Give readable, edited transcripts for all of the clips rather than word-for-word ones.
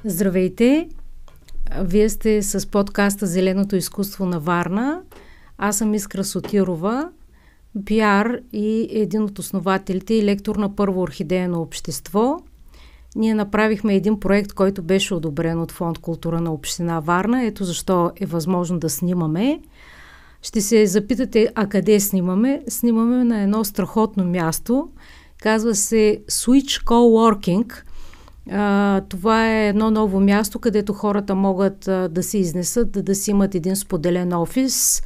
Здравейте! Вие сте с подкаста Зеленото изкуство на Варна. Аз съм Искра Сотирова, пиар и един от основателите и лектор на Първо орхидейно общество. Ние направихме един проект, който беше одобрен от Фонд Култура на община Варна. Ето защо е възможно да снимаме. Ще се запитате, а къде снимаме? Снимаме на едно страхотно място. Казва се Switch Coworking. Това е едно ново място, където хората могат да се изнесат, да си имат един споделен офис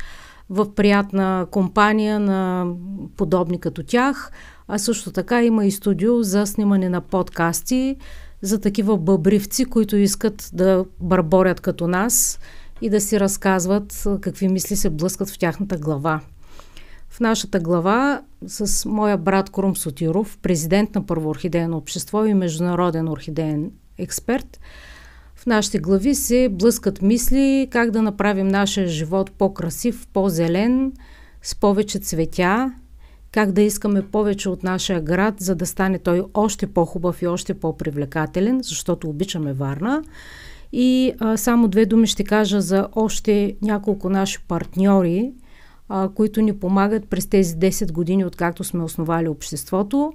в приятна компания на подобни като тях. А също така има и студио за снимане на подкасти за такива бъбривци, които искат да бърборят като нас и да си разказват какви мисли се блъскат в тяхната глава. В нашата глава с моя брат Крум Сотиров, президент на Първо орхидейно общество и международен орхидеен експерт, в нашите глави се блъскат мисли как да направим нашия живот по-красив, по-зелен, с повече цветя, как да искаме повече от нашия град, за да стане той още по-хубав и още по-привлекателен, защото обичаме Варна. И само две думи ще кажа за още няколко наши партньори, които ни помагат през тези 10 години, откакто сме основали обществото.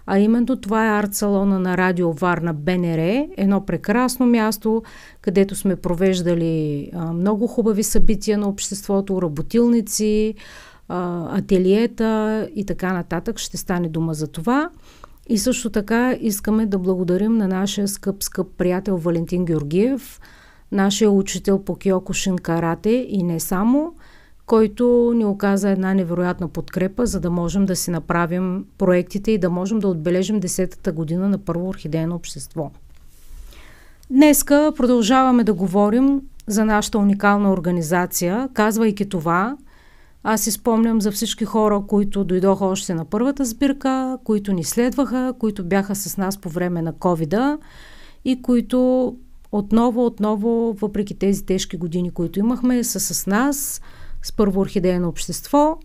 А именно това е арт-салона на Радио Варна БНР, едно прекрасно място, където сме провеждали много хубави събития на обществото, работилници, ателиета и така нататък. Ще стане дума за това. И също така искаме да благодарим на нашия скъп приятел Валентин Георгиев, нашия учител по киокушин карате и не само, който ни оказа една невероятна подкрепа, за да можем да си направим проектите и да можем да отбележим 10-та година на Първо орхидейно общество. Днеска продължаваме да говорим за нашата уникална организация. Казвайки това, аз си спомням за всички хора, които дойдоха още на първата сбирка, които ни следваха, които бяха с нас по време на ковида и които отново, въпреки тези тежки години, които имахме, са с нас, с Първо орхидейно общество.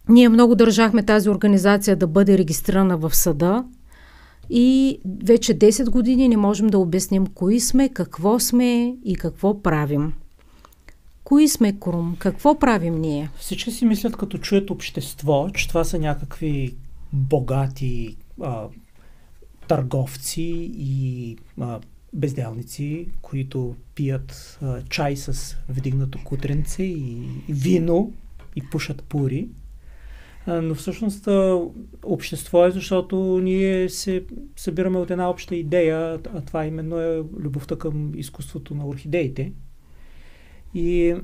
Ние много държахме тази организация да бъде регистрирана в съда и вече 10 години не можем да обясним кои сме, какво сме и какво правим. Кои сме, Крум? Какво правим ние? Всички си мислят, като чуят общество, че това са някакви богати търговци и безделници, които пият чай с вдигнато кутренце и вино и пушат пури. Но всъщност общество е, защото ние се събираме от една обща идея, а това именно е любовта към изкуството на орхидеите. И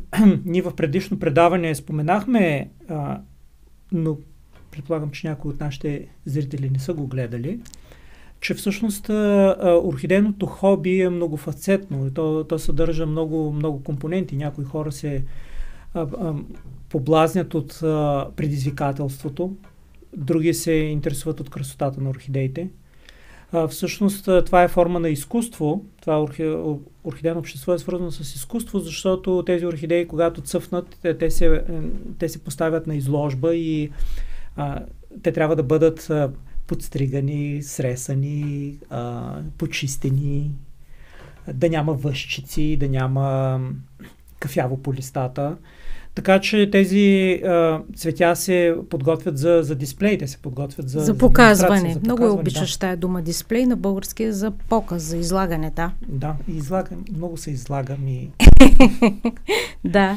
ние в предишно предаване споменахме, но предполагам, че някои от нашите зрители не са го гледали, че всъщност орхидейното хоби е многофацетно. То съдържа много компоненти. Някои хора се поблазнят от предизвикателството, други се интересуват от красотата на орхидеите. Всъщност това е форма на изкуство. Това орхидейно общество е свързано с изкуство, защото тези орхидеи, когато цъфнат, те се поставят на изложба и те трябва да бъдат подстригани, сресани, почистени, да няма въшчици, да няма кафяво по листата. Така че тези цветя се подготвят за дисплей, те се подготвят за показване. Много обичаш тая дума дисплей, на български за показ, за излагане, да. Да, излагам, много се излагам и... Да.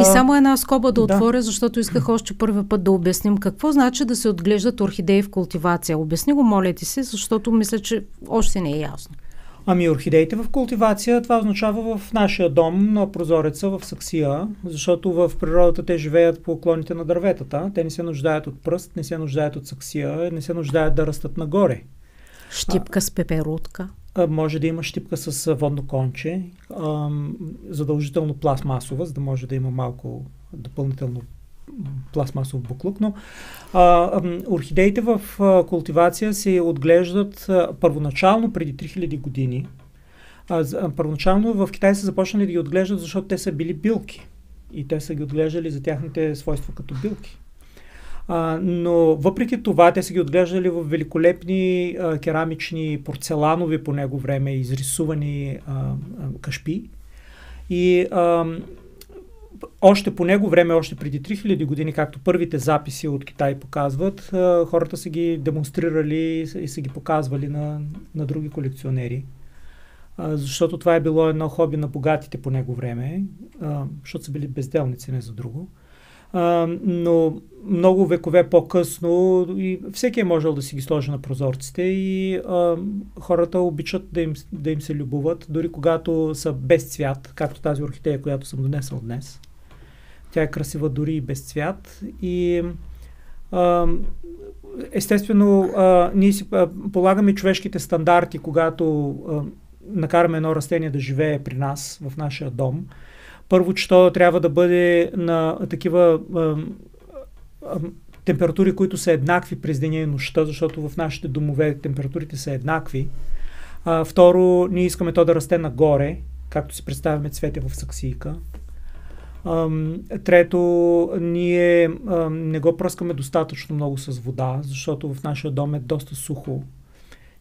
И само една скоба да отворя, защото исках още първи път да обясним какво значи да се отглеждат орхидеи в култивация. Обясни го, моля ти се, защото мисля, че още не е ясно. Орхидеите в култивация, това означава в нашия дом на прозореца в саксия, защото в природата те живеят по клоните на дърветата. Те не се нуждаят от пръст, не се нуждаят от саксия, не се нуждаят да растат нагоре. Щипка с пеперутка. Може да има щипка с водно конче, задължително пластмасова, за да може да има малко допълнително пластмасов буклук, но орхидеите в култивация се отглеждат първоначално преди 3000 години. Първоначално в Китай са започнали да ги отглеждат, защото те са били билки и те са ги отглеждали за тяхните свойства като билки. Но въпреки това, те са ги отглеждали в великолепни керамични, порцеланови по него време, изрисувани кашпи. И още по него време, още преди 3000 години, както първите записи от Китай показват, хората са ги демонстрирали и са ги показвали на други колекционери. Защото това е било едно хоби на богатите по него време, защото са били безделници, не за друго. Но много векове по-късно и всеки е можел да си ги сложи на прозорците и хората обичат да им се любуват, дори когато са без цвят, както тази орхидея, която съм донесъл днес. Тя е красива дори и без цвят и естествено ние си полагаме човешките стандарти, когато накараме едно растение да живее при нас, в нашия дом. Първо, че то трябва да бъде на такива температури, които са еднакви през деня и нощта, защото в нашите домове температурите са еднакви. Второ, ние искаме то да расте нагоре, както си представяме цвете в саксийка. Трето, ние не го пръскаме достатъчно много с вода, защото в нашия дом е доста сухо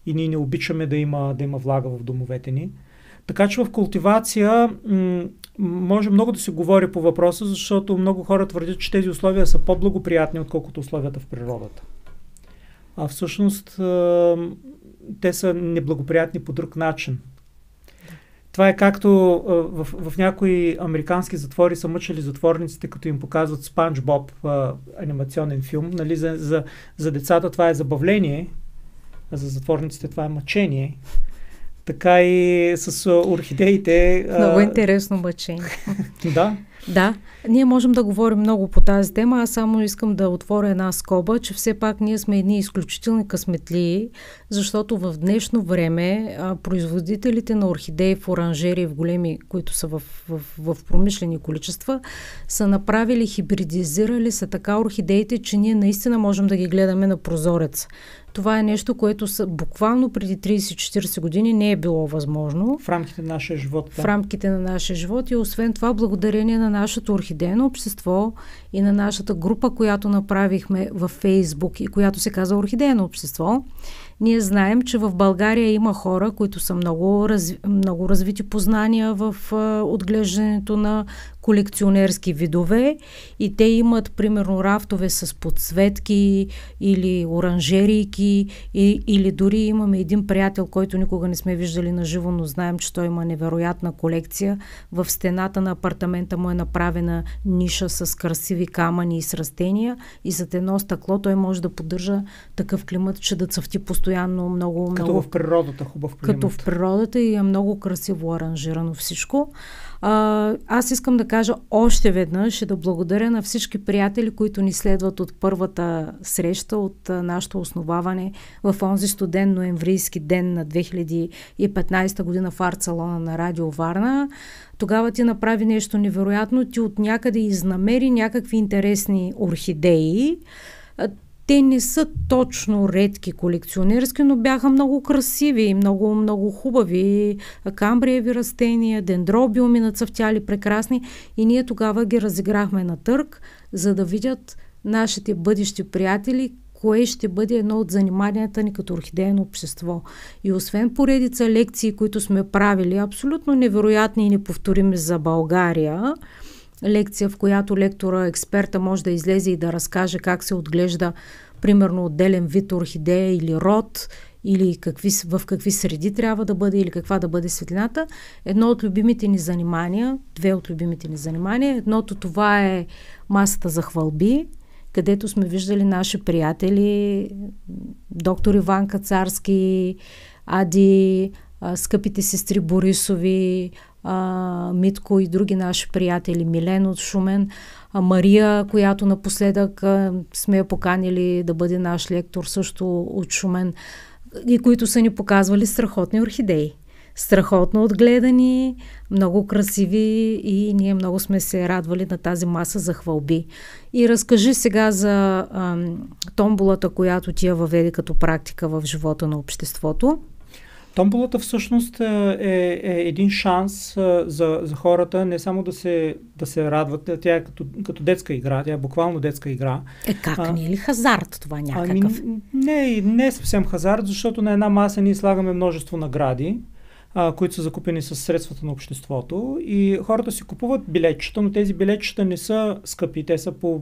и ние не обичаме да има влага в домовете ни. Така че в култивация може много да се говори по въпроса, защото много хора твърдят, че тези условия са по-благоприятни, отколкото условията в природата. А всъщност те са неблагоприятни по друг начин. Това е както в някои американски затвори са мъчили затворниците, като им показват Спанч Боб анимационен филм. Нали, за децата това е забавление, а за затворниците това е мъчение. Така и с орхидеите. Много интересно мъчение. Да. Да, ние можем да говорим много по тази тема, аз само искам да отворя една скоба, че все пак ние сме едни изключителни късметлии, защото в днешно време производителите на орхидеи в оранжерии в големи, които са в промишлени количества, са направили, хибридизирали са така орхидеите, че ние наистина можем да ги гледаме на прозорец. Това е нещо, което буквално преди 30-40 години не е било възможно. В рамките на нашия живот. Да. В рамките на нашия живот и освен това, благодарение на нашето орхидейно общество и на нашата група, която направихме във Фейсбук и която се казва Орхидейно общество, ние знаем, че в България има хора, които са много развити познания в отглеждането на колекционерски видове и те имат, примерно, рафтове с подсветки или оранжерийки или дори имаме един приятел, който никога не сме виждали на живо, но знаем, че той има невероятна колекция. В стената на апартамента му е направена ниша с красиви камъни и с растения и зад едно стъкло той може да поддържа такъв климат, че да цъфти постоянно много. Като в природата, хубав климат. Като в природата и е много красиво аранжирано всичко. Аз искам да кажа още веднъж и да благодаря на всички приятели, които ни следват от първата среща, от нашето основаване в онзи студен ноемврийски ден на 2015 година в арт-салона на Радио Варна. Тогава ти направи нещо невероятно, ти от някъде изнамери някакви интересни орхидеи. Те не са точно редки колекционерски, но бяха много красиви, много, много хубави. Камбриеви растения, дендробиуми нацъфтяли прекрасни и ние тогава ги разиграхме на търг, за да видят нашите бъдещи приятели кое ще бъде едно от заниманията ни като орхидейно общество. И освен поредица лекции, които сме правили, абсолютно невероятни и неповторими за България, лекция, в която лектора, експерта може да излезе и да разкаже как се отглежда примерно отделен вид орхидея или род, или в какви среди трябва да бъде, или каква да бъде светлината. Едно от любимите ни занимания, две от любимите ни занимания, едното това е масата за хвалби, където сме виждали наши приятели, доктор Иван Кацарски, Ади, скъпите сестри Борисови, Митко и други наши приятели, Милен от Шумен, Мария, която напоследък сме я поканили да бъде наш лектор също от Шумен, и които са ни показвали страхотни орхидеи. Страхотно отгледани, много красиви и ние много сме се радвали на тази маса за хвалби. И разкажи сега за томболата, която ти я въведе като практика в живота на обществото. Томболата всъщност е един шанс за хората не само да се радват, тя е като детска игра, тя е буквално детска игра. Как не е ли хазарт това някакъв? Не е съвсем хазарт, защото на една маса ние слагаме множество награди, които са закупени с средствата на обществото и хората си купуват билетчета, но тези билетчета не са скъпи, те са по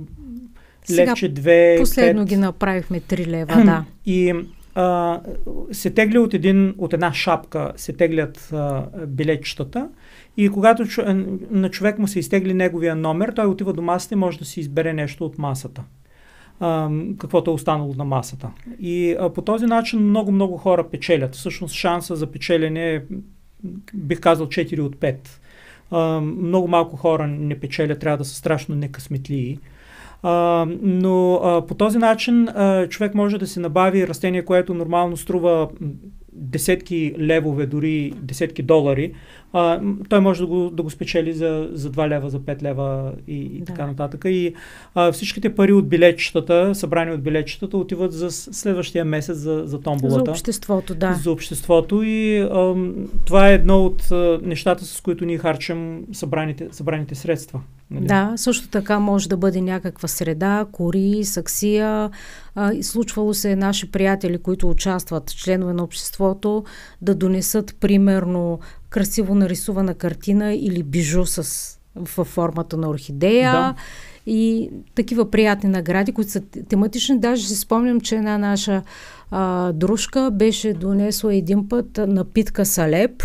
левче, 2, последно 5. ги направихме 3 лева, да. И се тегля от една шапка, се теглят билетчетата и когато на човек му се изтегли неговия номер, той отива до масата и може да си избере нещо от масата. Каквото е останало на масата. И по този начин много хора печелят. Всъщност шанса за печелене е, бих казал, 4 от 5. Много малко хора не печелят, трябва да са страшно некъсметлии. Но по този начин човек може да си набави растение, което нормално струва десетки левове, дори десетки долари. Той може да го спечели за 2 лева, за 5 лева и така нататък. И всичките пари от билетчетата, събрани от билетчетата, отиват за следващия месец за томболата. За обществото, да. За обществото и това е едно от нещата, с които ние харчим събраните средства. Нали? Да, също така може да бъде някаква среда, кори, саксия. Случвало се наши приятели, които участват, членове на обществото, да донесат примерно красиво нарисувана картина или бижу във формата на орхидея. Да. И такива приятни награди, които са тематични. Даже си спомням, че една наша дружка беше донесла един път напитка салеп.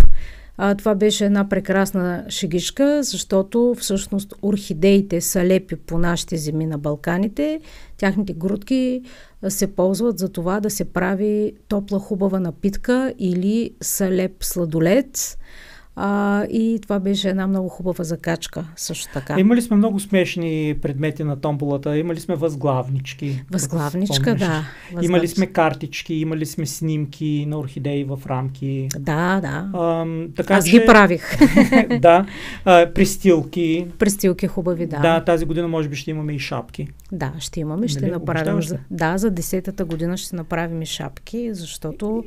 Това беше една прекрасна шегичка, защото всъщност орхидеите салепи по нашите земи на Балканите, тяхните грудки се ползват за това да се прави топла хубава напитка или салеп сладолет. И това беше една много хубава закачка също така. Имали сме много смешни предмети на томболата. Имали сме възглавнички. Възглавничка, да. Имали сме картички, имали сме снимки на орхидеи в рамки. Да. Така, аз ги правих. Да. Престилки. Престилки хубави, да. Да, тази година може би ще имаме и шапки. Да, ще имаме. Ще направим. За 10-та година ще направим и шапки, защото...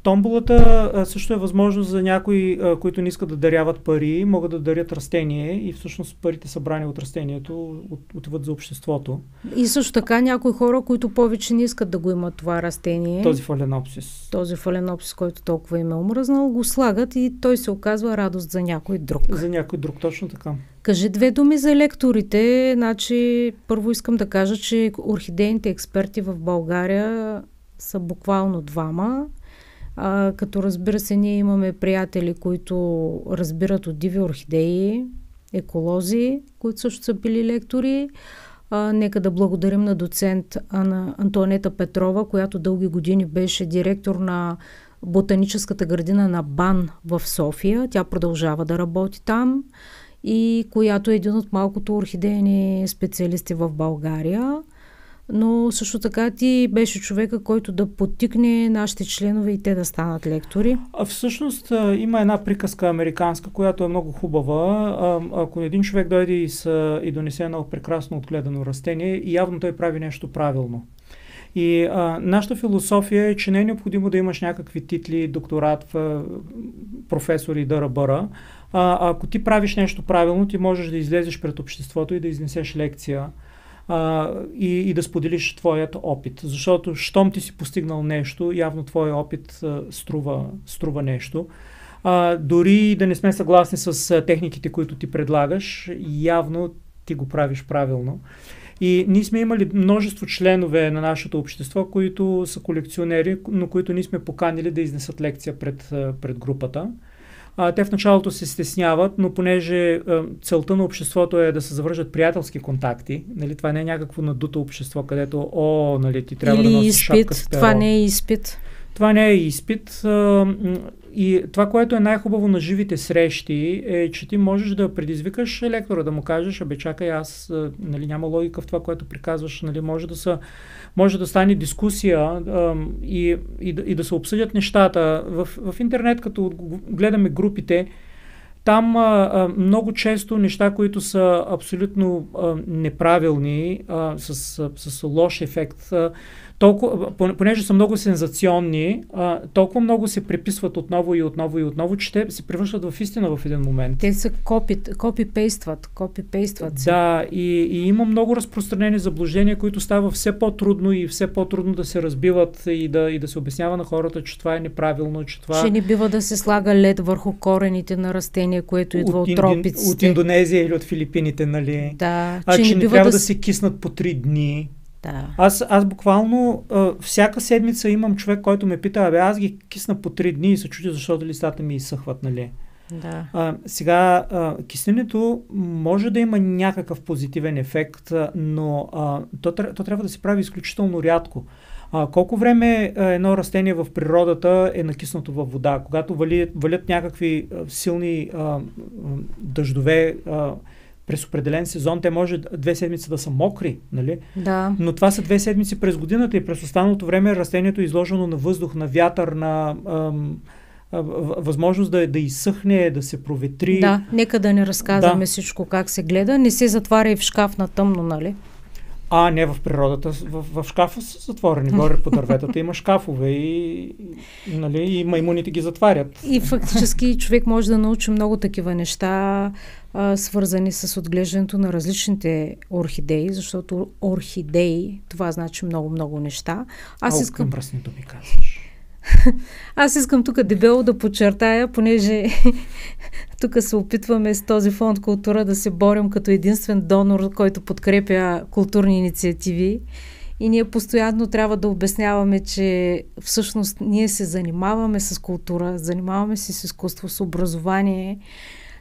Томболата също е възможност за някои, които не искат да даряват пари, могат да дарят растение и всъщност парите събрани от растението отиват за обществото. И също така някои хора, които повече не искат да го имат това растение. Този фаленопсис. Този фаленопсис, който толкова им е омръзнал, го слагат и той се оказва радост за някой друг. За някой друг, точно така. Кажи 2 думи за лекторите. Значи, първо искам да кажа, че орхидейните експерти в България са буквално 2. Като разбира се, ние имаме приятели, които разбират от диви орхидеи, еколози, които също са били лектори. Нека да благодарим на доцент Антоанета Петрова, която дълги години беше директор на ботаническата градина на БАН в София. Тя продължава да работи там и която е един от малкото орхидейни специалисти в България. Но също така ти беше човека, който да подтикне нашите членове и те да станат лектори. Всъщност има една приказка американска, която е много хубава. Ако един човек дойде и донесе едно прекрасно отгледано растение, явно той прави нещо правилно. И нашата философия е, че не е необходимо да имаш някакви титли, докторат, професор и дъръбъра. Ако ти правиш нещо правилно, ти можеш да излезеш пред обществото и да изнесеш лекция. И да споделиш твоят опит. Защото, щом ти си постигнал нещо, явно твоя опит струва нещо. Дори да не сме съгласни с техниките, които ти предлагаш, явно ти го правиш правилно. И ние сме имали множество членове на нашето общество, които са колекционери, но които ние сме поканили да изнесат лекция пред групата. Те в началото се стесняват, но понеже целта на обществото е да се завържат приятелски контакти, нали, това не е някакво надуто общество, където нали, ти трябва да носиш шапка с перо. Това не е изпит. Това не е изпит. И това, което е най-хубаво на живите срещи, е, че ти можеш да предизвикаш лектора, да му кажеш, чакай, аз, нали, няма логика в това, което приказваш, нали, може да стане дискусия и да се обсъдят нещата. В интернет, като гледаме групите, там много често неща, които са абсолютно неправилни, с лош ефект, понеже са много сензационни, толкова много се преписват отново и отново и отново, че те се превръщат в истина в един момент. Те се копипействат. Да, и има много разпространени заблуждения, които става все по-трудно и все по-трудно да се разбиват и да се обяснява на хората, че това е неправилно, че това... Че не бива да се слага лед върху корените на растения, което идва от тропиците. От Индонезия или от Филипините, нали? Да, че не трябва да се киснат по 3 дни. Да. Аз буквално всяка седмица имам човек, който ме пита, аз ги кисна по 3 дни и се чудя, защото листата ми изсъхват, нали? Да. Сега, кисненето може да има някакъв позитивен ефект, но то трябва да се прави изключително рядко. Колко време едно растение в природата е накиснато във вода? Когато валят някакви силни дъждове през определен сезон, те може 2 седмици да са мокри, нали? Да. Но това са 2 седмици през годината и през останалото време растението е изложено на въздух, на вятър, на възможност да изсъхне, да се проветри. Да, нека да не разказваме всичко как се гледа. Не се затваря и в шкаф на тъмно, нали? Не в природата. В шкафа са затворени. Горе по дърветата има шкафове нали, и маймуните ги затварят. И фактически човек може да научи много такива неща, свързани с отглеждането на различните орхидеи, защото орхидеи, това значи много неща. Към мръснито ми казваш. Аз искам тук дебело да подчертая, понеже тук се опитваме с този фонд култура да се борим като единствен донор, който подкрепя културни инициативи. И ние постоянно трябва да обясняваме, че всъщност ние се занимаваме с култура, занимаваме се с изкуство, с образование.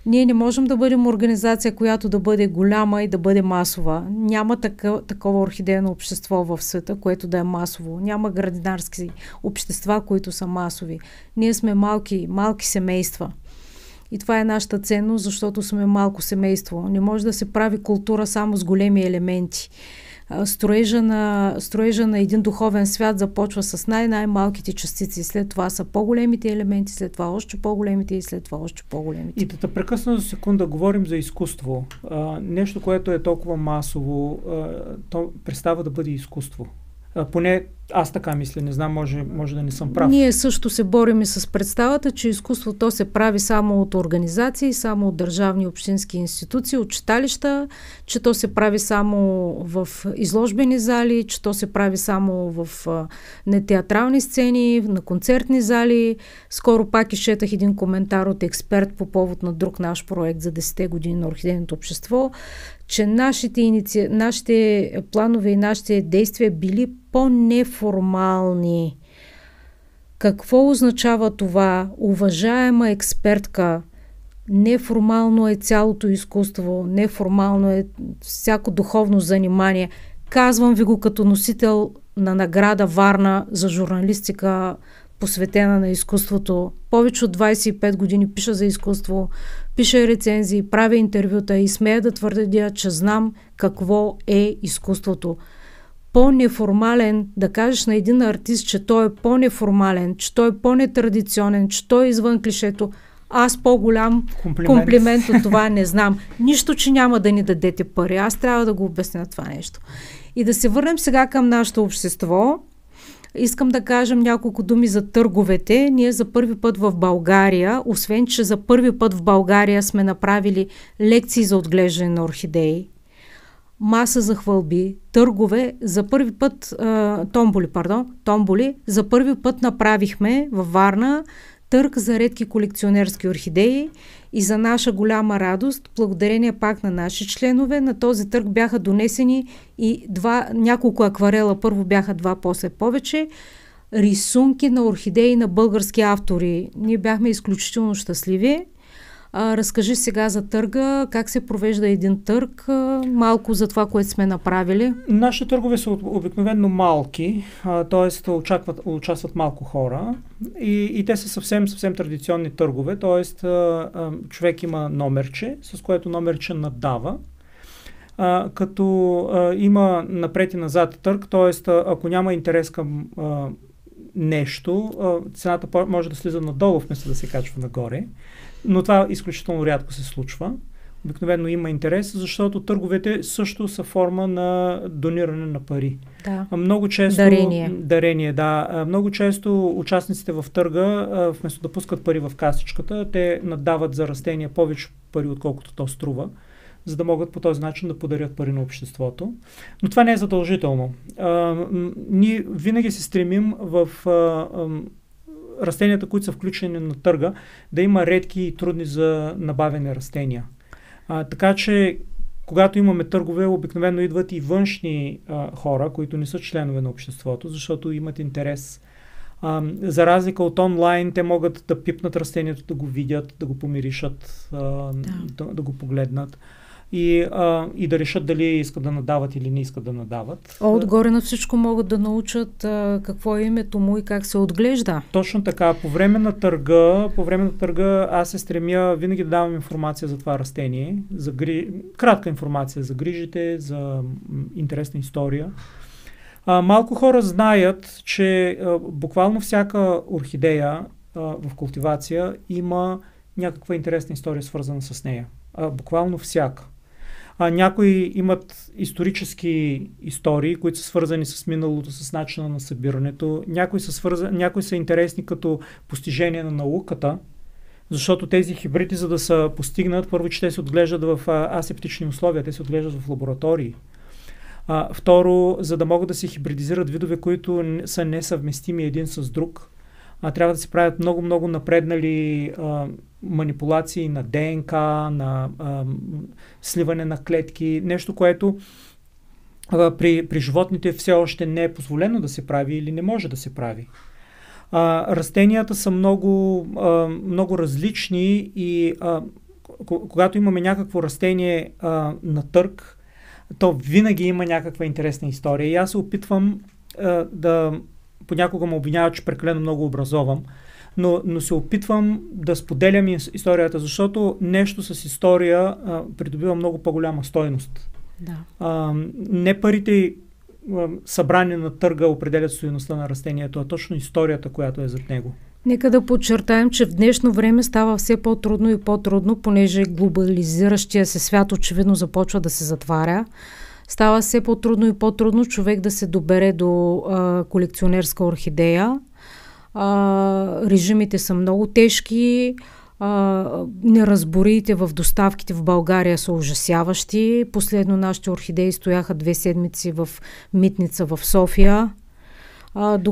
Ние не можем да бъдем организация, която да бъде голяма и да бъде масова. Няма такова орхидейно общество в света, което да е масово. Няма градинарски общества, които са масови. Ние сме малки семейства. И това е нашата ценност, защото сме малко семейство. Не може да се прави култура само с големи елементи. Строежа на един духовен свят започва с най-малките частици. След това са по-големите елементи, след това още по-големите и след това още по-големите. И да прекъсна за секунда, говорим за изкуство. Нещо, което е толкова масово, то престава да бъде изкуство. Поне аз така мисля, не знам, може да не съм прав. Ние също се борим и с представата, че изкуството се прави само от организации, само от държавни и общински институции, от читалища, че то се прави само в изложбени зали, че то се прави само в нетеатрални сцени, на концертни зали. Скоро пак изчетах един коментар от експерт по повод на друг наш проект за 10-те години на орхидейното общество, че нашите планове и нашите действия били по-неформални. Какво означава това? Уважаема експертка, неформално е цялото изкуство, неформално е всяко духовно занимание. Казвам ви го като носител на награда Варна за журналистика, посветена на изкуството. Повече от 25 години пиша за изкуство, пиша рецензии, правя интервюта и смея да твърдя, че знам какво е изкуството. По-неформален, да кажеш на един артист, че той е по-неформален, че той е по-нетрадиционен, че той е извън клишето, аз по-голям комплимент от това не знам. Нищо, че няма да ни дадете пари. Аз трябва да го обясня това нещо. И да се върнем сега към нашето общество. Искам да кажем няколко думи за търговете. Ние за първи път в България, освен че за първи път в България сме направили лекции за отглеждане на орхидеи, маса за хвалби, търгове, за първи път, томболи, за първи път направихме във Варна търг за редки колекционерски орхидеи и за наша голяма радост, благодарение пак на наши членове, на този търг бяха донесени и няколко акварела, първо бяха 2, после повече, рисунки на орхидеи на български автори. Ние бяхме изключително щастливи. Разкажи сега за търга, как се провежда един търг, малко за това, което сме направили. Нашите търгове са обикновено малки, т.е. участват малко хора и те са съвсем традиционни търгове, т.е. човек има номерче, с което номерче наддава, като има напред и назад търг, т.е. ако няма интерес към цената може да слиза надолу, вместо да се качва нагоре. Но това изключително рядко се случва. Обикновено има интерес, защото търговете също са форма на дониране на пари. Да. Много често... Дарение, да. Много често участниците в търга, вместо да пускат пари в касичката, те надават за растения повече пари, отколкото то струва, за да могат по този начин да подарят пари на обществото. Но това не е задължително. Ние винаги се стремим в растенията, които са включени на търга, да има редки и трудни за набавяне растения. Така че, когато имаме търгове, обикновено идват и външни хора, които не са членове на обществото, защото имат интерес. За разлика от онлайн, те могат да пипнат растението, да го видят, да го помиришат, да го погледнат и да решат дали искат да надават или не искат да надават. Отгоре на всичко могат да научат какво е името му и как се отглежда. Точно така. По време на търга аз се стремя винаги да давам информация за това растение, кратка информация за грижите, за интересна история. Малко хора знаят, че буквално всяка орхидея в култивация има някаква интересна история, свързана с нея. Буквално всяка. Някои имат исторически истории, които са свързани с миналото, с начина на събирането. Някои са интересни като постижение на науката, защото тези хибриди, за да се постигнат, първо, че те се отглеждат в асептични условия, те се отглеждат в лаборатории. Второ, за да могат да се хибридизират видове, които са несъвместими един с друг, трябва да се правят много напреднали манипулации на ДНК, на сливане на клетки, нещо, което при животните все още не е позволено да се прави или не може да се прави. Растенията са много различни и когато имаме някакво растение на търг, то винаги има някаква интересна история. И аз се опитвам понякога ме обвиняват, че прекалено много образовам, но се опитвам да споделям историята, защото нещо с история придобива много по-голяма стойност. Да. Не парите събрани на търга определят стойността на растението, а точно историята, която е зад него. Нека да подчертаем, че в днешно време става все по-трудно и по-трудно, понеже глобализиращия се свят очевидно започва да се затваря. Става все по-трудно и по-трудно човек да се добере до колекционерска орхидея. Режимите са много тежки. Неразбориите в доставките в България са ужасяващи. Последно нашите орхидеи стояха 2 седмици в митница в София.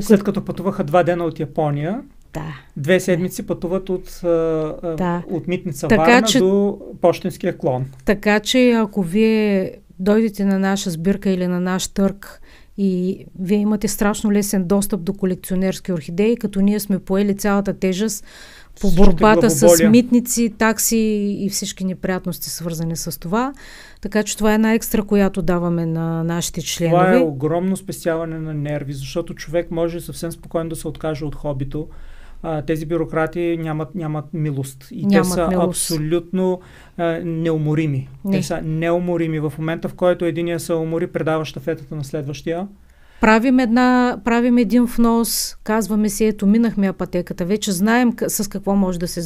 След като пътуваха 2 дена от Япония, да. 2 седмици пътуват от митница Варна до пощенския клон. Така че ако вие дойдете на наша сбирка или на наш търг и вие имате страшно лесен достъп до колекционерски орхидеи, като ние сме поели цялата тежест по борбата с митници, такси и всички неприятности, свързани с това. Така че това е една екстра, която даваме на нашите членове. Това е огромно спестяване на нерви, защото човек може съвсем спокойно да се откаже от хобито. Тези бюрократи нямат милост. И те са абсолютно неуморими. Те са неуморими. В момента, в който единия се умори, предава щафетата на следващия. Правим един внос, казваме си, ето минахме апотеката, вече знаем с какво може да се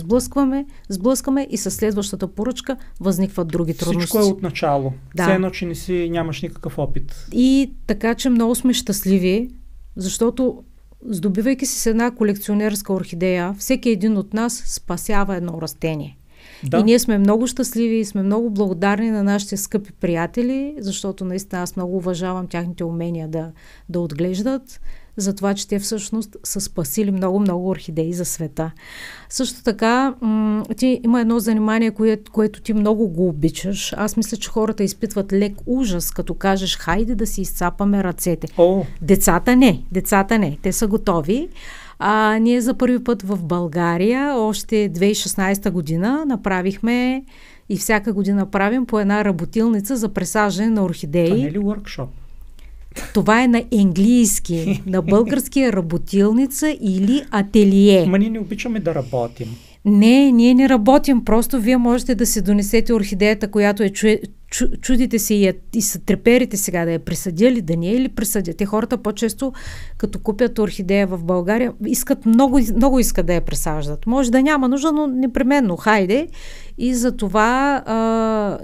сблъскаме и с следващата поръчка възникват други трудности. Всичко е от начало. Да. Все едно, че нямаш никакъв опит. И така, че много сме щастливи, защото здобивайки се с една колекционерска орхидея, всеки един от нас спасява едно растение. Да. И ние сме много щастливи и сме много благодарни на нашите скъпи приятели, защото наистина аз много уважавам тяхните умения да отглеждат, за това, че те всъщност са спасили много орхидеи за света. Също така, има едно занимание, което ти много го обичаш. Аз мисля, че хората изпитват лек ужас, като кажеш, хайде да си изцапаме ръцете. Децата не. Те са готови. Ние за първи път в България, още 2016 година, направихме и всяка година правим по една работилница за пресаждане на орхидеи. Това не е ли workshop? Това е на английски. На български е работилница или ателие. Ние не обичаме да работим. Не, ние не работим, просто вие можете да се донесете орхидеята, която чудите се и се треперите сега да я присъдя да не е ли присъдя. Те хората по-често, като купят орхидея в България, много искат да я присаждат. Може да няма нужда, но непременно, хайде. И за това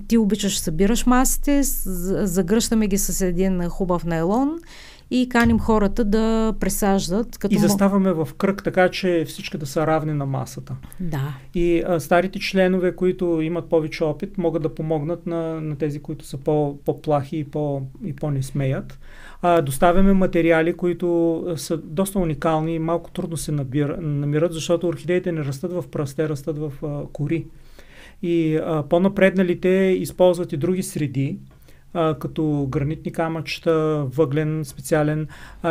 ти обичаш, събираш масите, загръщаме ги с един хубав найлон и каним хората да пресаждат. И заставаме в кръг, така че всички да са равни на масата. Да. И старите членове, които имат повече опит, могат да помогнат на тези, които са по-плахи и по-не смеят. Доставяме материали, които са доста уникални и малко трудно се намират, защото орхидеите не растат в пръст, те растат в кори. И по-напредналите използват и други среди, като гранитни камъчета, въглен, специален.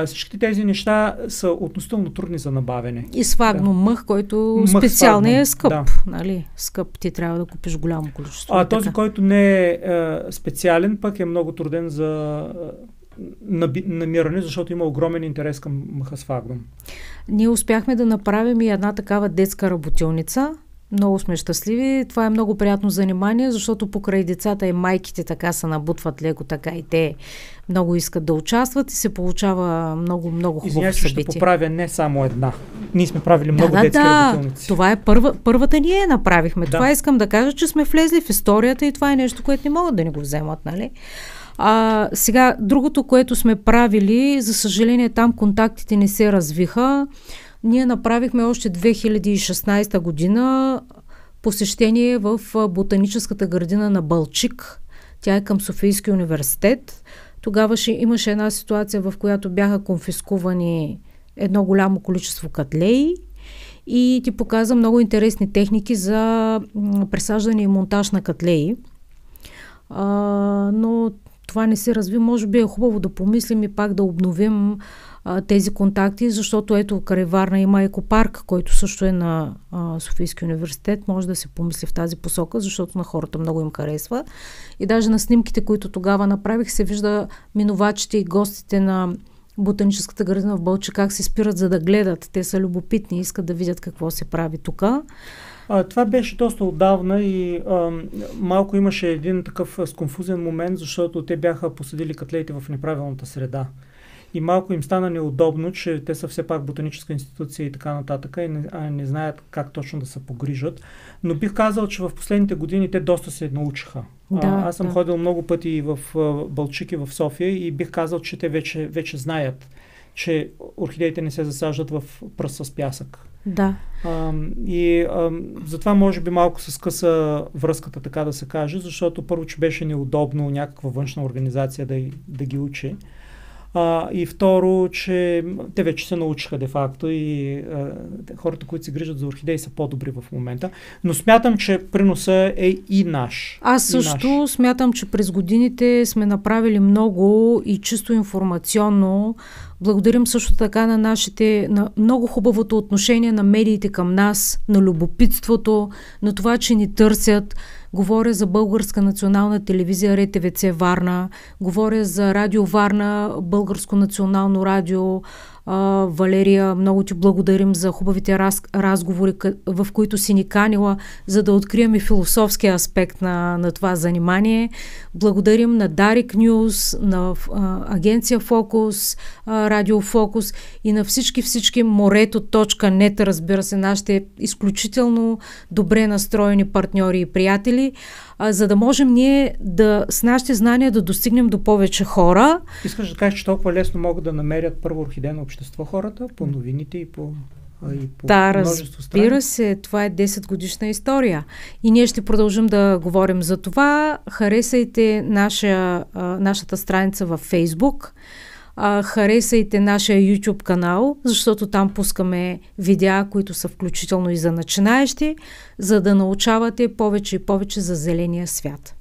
Всички тези неща са относително трудни за набавяне. И свагно мъх, който специално е скъп. Да. Нали? Скъп, ти трябва да купиш голямо количество. Този, който не е специален, пък е много труден за намиране, защото има огромен интерес към мъха свагном. Ние успяхме да направим и една такава детска работилница. Много сме щастливи. Това е много приятно занимание, защото покрай децата и майките така се набутват леко, така и те много искат да участват и се получава много хубаво събитие. Ще поправя не само една. Ние сме правили много детски работилници. Това е първата ние направихме. Да. Това искам да кажа, че сме влезли в историята и това е нещо, което не могат да ни го вземат, нали? Сега, другото, което сме правили, за съжаление там контактите не се развиха. Ние направихме още 2016 година посещение в ботаническата градина на Балчик. Тя е към Софийския университет. Тогава имаше една ситуация, в която бяха конфискувани едно голямо количество котлеи и ти показа много интересни техники за пресаждане и монтаж на котлеи. Но това не се разви. Може би е хубаво да помислим и пак да обновим тези контакти, защото ето край Варна има екопарк, който също е на Софийския университет. Може да се помисли в тази посока, защото на хората много им харесва. И даже на снимките, които тогава направих, се вижда минувачите и гостите на ботаническата градина в Балчик как се спират за да гледат. Те са любопитни, искат да видят какво се прави тук. Това беше доста отдавна и малко имаше един такъв сконфузен момент, защото те бяха посадили котлеите в неправилната среда. И малко им стана неудобно, че те са все пак ботаническа институция и така нататък и не знаят как точно да се погрижат. Но бих казал, че в последните години те доста се научиха. Аз съм ходил много пъти в Балчик и в София и бих казал, че те вече знаят, че орхидеите не се засаждат в пръст с пясък. Да. Затова може би малко се скъса връзката, така да се каже, защото първо, че беше неудобно някаква външна организация да ги учи. И второ, че те вече се научиха де-факто и хората, които се грижат за орхидеи, са по-добри в момента. Но смятам, че приноса е и наш. Аз също смятам, че през годините сме направили много и чисто информационно. Благодарим също така на много хубавото отношение на медиите към нас, на любопитството, на това, че ни търсят. Говоря за Българска национална телевизия РТВЦ Варна, говоря за Радио Варна, Българско национално радио. Валерия, много ти благодарим за хубавите разговори, в които си ни канила, за да открием и философския аспект на това занимание. Благодарим на Дарик Нюз, на агенция Фокус, Радио Фокус и на всички морето.нет, разбира се, нашите изключително добре настроени партньори и приятели, за да можем ние с нашите знания да достигнем до повече хора. Искаш да кажеш, че толкова лесно могат да намерят първо орхидейно общество хората по новините и по множество страни? Разбира се, това е 10 годишна история. И ние ще продължим да говорим за това. Харесайте нашата страница във Фейсбук. Харесайте нашия YouTube канал, защото там пускаме видеа, които са включително и за начинаещи, за да научавате повече и повече за зеления свят.